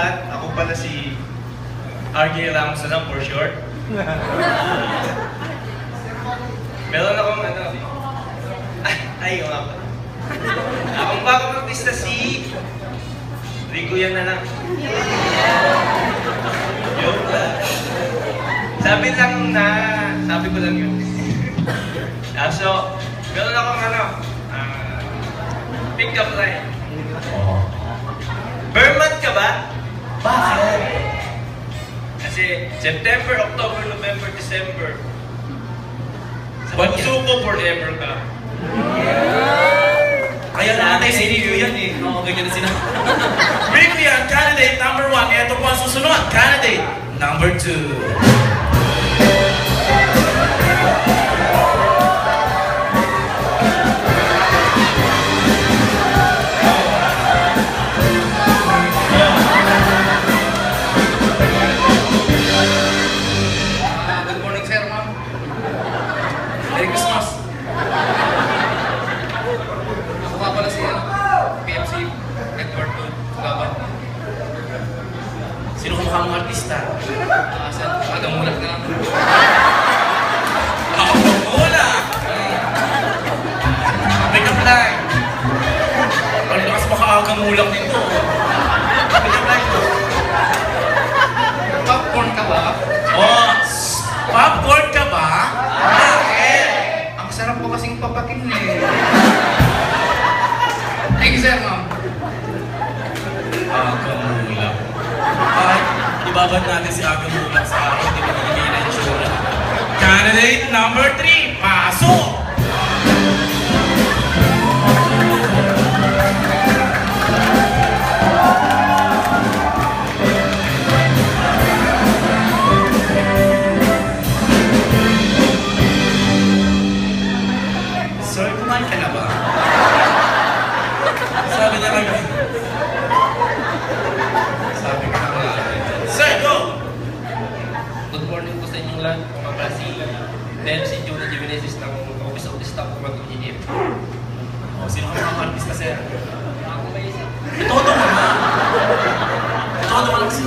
lahat, ako pala si RJ Ramos na lang for short. Meron akong ano, ay, yung ako. Akong bagong artista si Rico yan na lang. Joke lang. Sabi ko lang yun. So, meron akong ano, pick-up line. Berman ka ba? Bakit? Kasi September, October, November, December. Sa Ba't puso ko, forever ka. Kaya natin si Rico yan eh. Oo, ganyan na sila. Rico yan, candidate number 1. Ito po ang susunod, candidate number 2. Sino kumukha mong artista? Agamulat ka lang. Agamulat! Pick up line! Ang lakas maka-agamulak nito. Pick up line. Popcorn ka ba? Oh! Popcorn ka ba? Bakit? Ang sarap ko kasing papakin eh. Thank you, sir, ma'am. Agamulak. Ay, ibabad natin si Agamulak sa akin. Di ba nagiging na itsura? Candidate number 3, pasok! Sir, kumain ka na ba? Sabi niya kami. Sabi ka na Sir, go! Good morning po sa inyong lahat. Mga si MC Jonah Jimenez ng Office of the Staff of Mag-Engineer. O, sino ka mga artista, sir? Ako ba isip? Itodo mo na! Itodo mo lang kasi.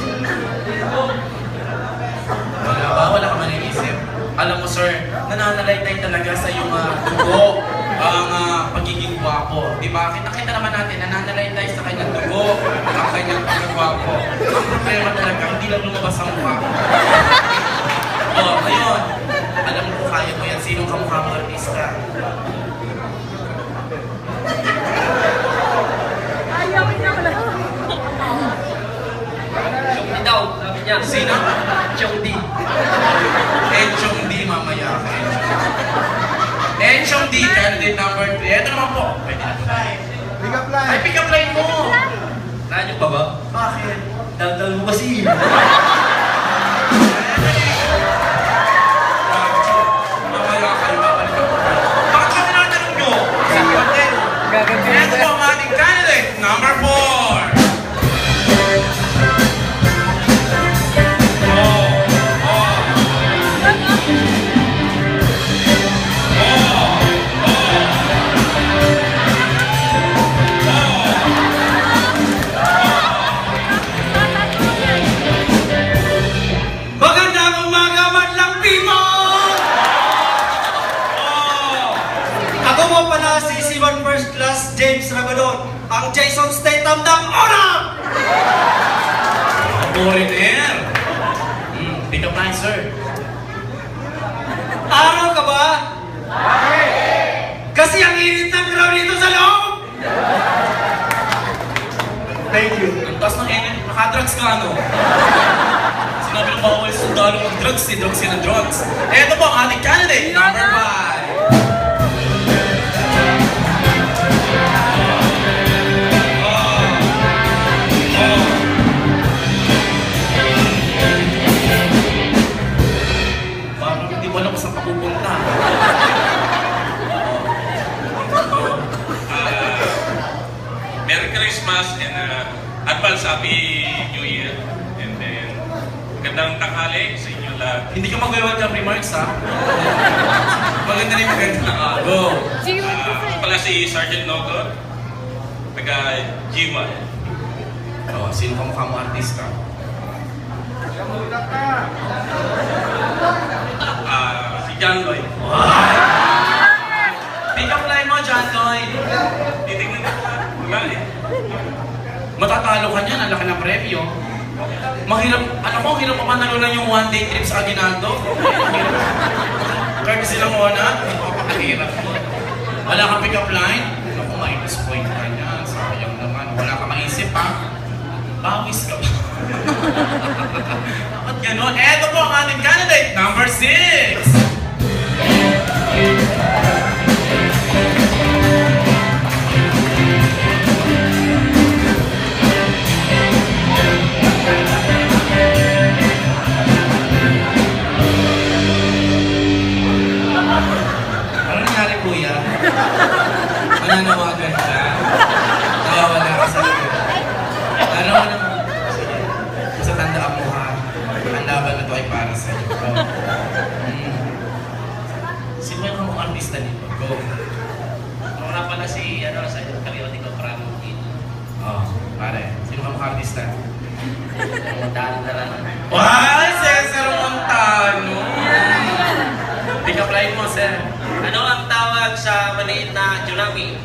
Wala ba? Wala ka man iisip. Alam mo, sir, nananalaytay talaga sa iyong dugo ang pagiging gwapo. Di ba? Nakita naman natin, nananalaytay sa kanyang dugo ang kanyang pagkagwapo. Ang problema talaga, hindi lang lumabas ang mukha. O, ngayon, alam mo kung kaya mo yan, sinong kamukha mong artista? Chong Di daw, sabi niya. Sino? Chong Di. Enchong D, mamaya ka, Enchong D, candidate number 3. Ito naman po. Pwede na po tayo. Pick up line. Ay, pick up line mo! Nanyo pa ba? Bakit? Daldal mo kasi. Mamaya kayo, babalik ako. Bakit kami natanong nyo? Sabi ko din. Ito po ang ating candidate number 4. First class James Ragadon, ang Jason Statham ng Ona! Foreigner! Pick up line, sir. Araw ka ba? Kasi ang init ng crowd dito sa loob! Thank you. Ang taas ng enemy, nakadrugs ka ano? Sinabi ng bawal sundalo mag-drugs, si drugs yan ang drugs. Ito po ang ating candidate, number 5. Wala ko saan papupunta. Merry Christmas and advance Happy New Year. And then, magandang tanghali sa inyo lahat. Hindi ka mag-welcome remarks, ha? Maganda rin maganda. Go! Pala si Sergeant Nogo, taga G1. Oh, sino ka mukha mo artista? Si John Lloyd. Pick up line mo, John Lloyd. Titignan ko wala eh. Matatalo ka niyan, ang laki ng premyo. Mahirap, ano ko, hirap pa man nalunan yung one-day trip sa Aguinaldo. Kaya sila muna, napakahirap mo. Wala kang pick up line? Naku, minus point ka niyan. Sayang naman. Wala ka maisip, ha? Bawis ka ba? Dapat ganun. Eto po ang ating candidate, number 6! Ano nangyari, kuya? Mananawagan ka? Nawawala ka sa iyo. Ano naman? Sige. Basta tandaan mo, ha? Ang laban na ito ay para sa iyo. Go. Sino yung mga artista nito? Go. Ako na pala si, sa Cariotic of Ramon. Oh, pare. Sino ka mga artista? Daan na lang. Wow! Cesar Montano! Pick up line mo, sir. Ano ang tawag sa maliit na tsunami?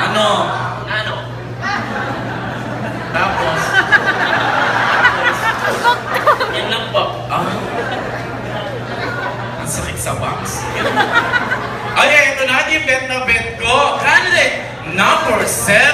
Ano? Ano? Tapos? Yan lang po. Ah? Ang sakit sa box. Ay, ito na yung bet na bet ko. Candidate number 7!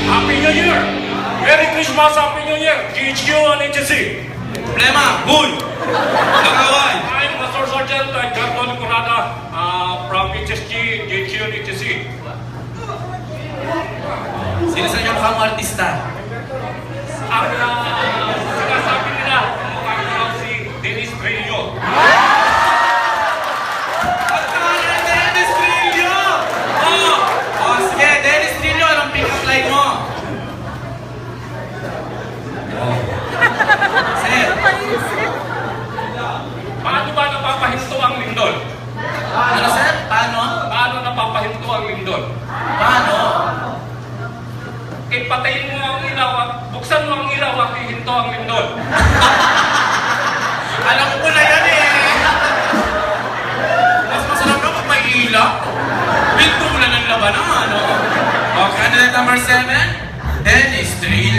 Happy New Year! Merry Christmas, Happy New Year! GHQ and HSC! Problema, bull! Nakaway! I'm Master Sergeant Carton Corrada from HSG, GHQ and HSC. Sino sa inyo mukhang artista? Ang sinasabi nila, mukha ko si Dennis Trillo. Dennis Trillo! Oh! Oh, sige, Dennis Trillo, anong pick-up line mo? Oh. Sir, Paano ba napapahinto ang lindol? ano sir? Paano? Paano napapahinto ang lindol? Paano? Eh, patayin mo ang ilaw at buksan mo ang ilaw at ihinto ang lindol. Alam ko na yan eh! Mas masarap na pag may ilaw. Pinto mo na ng labanan, ano? Oh, candidate number 7, Dennis Trillo.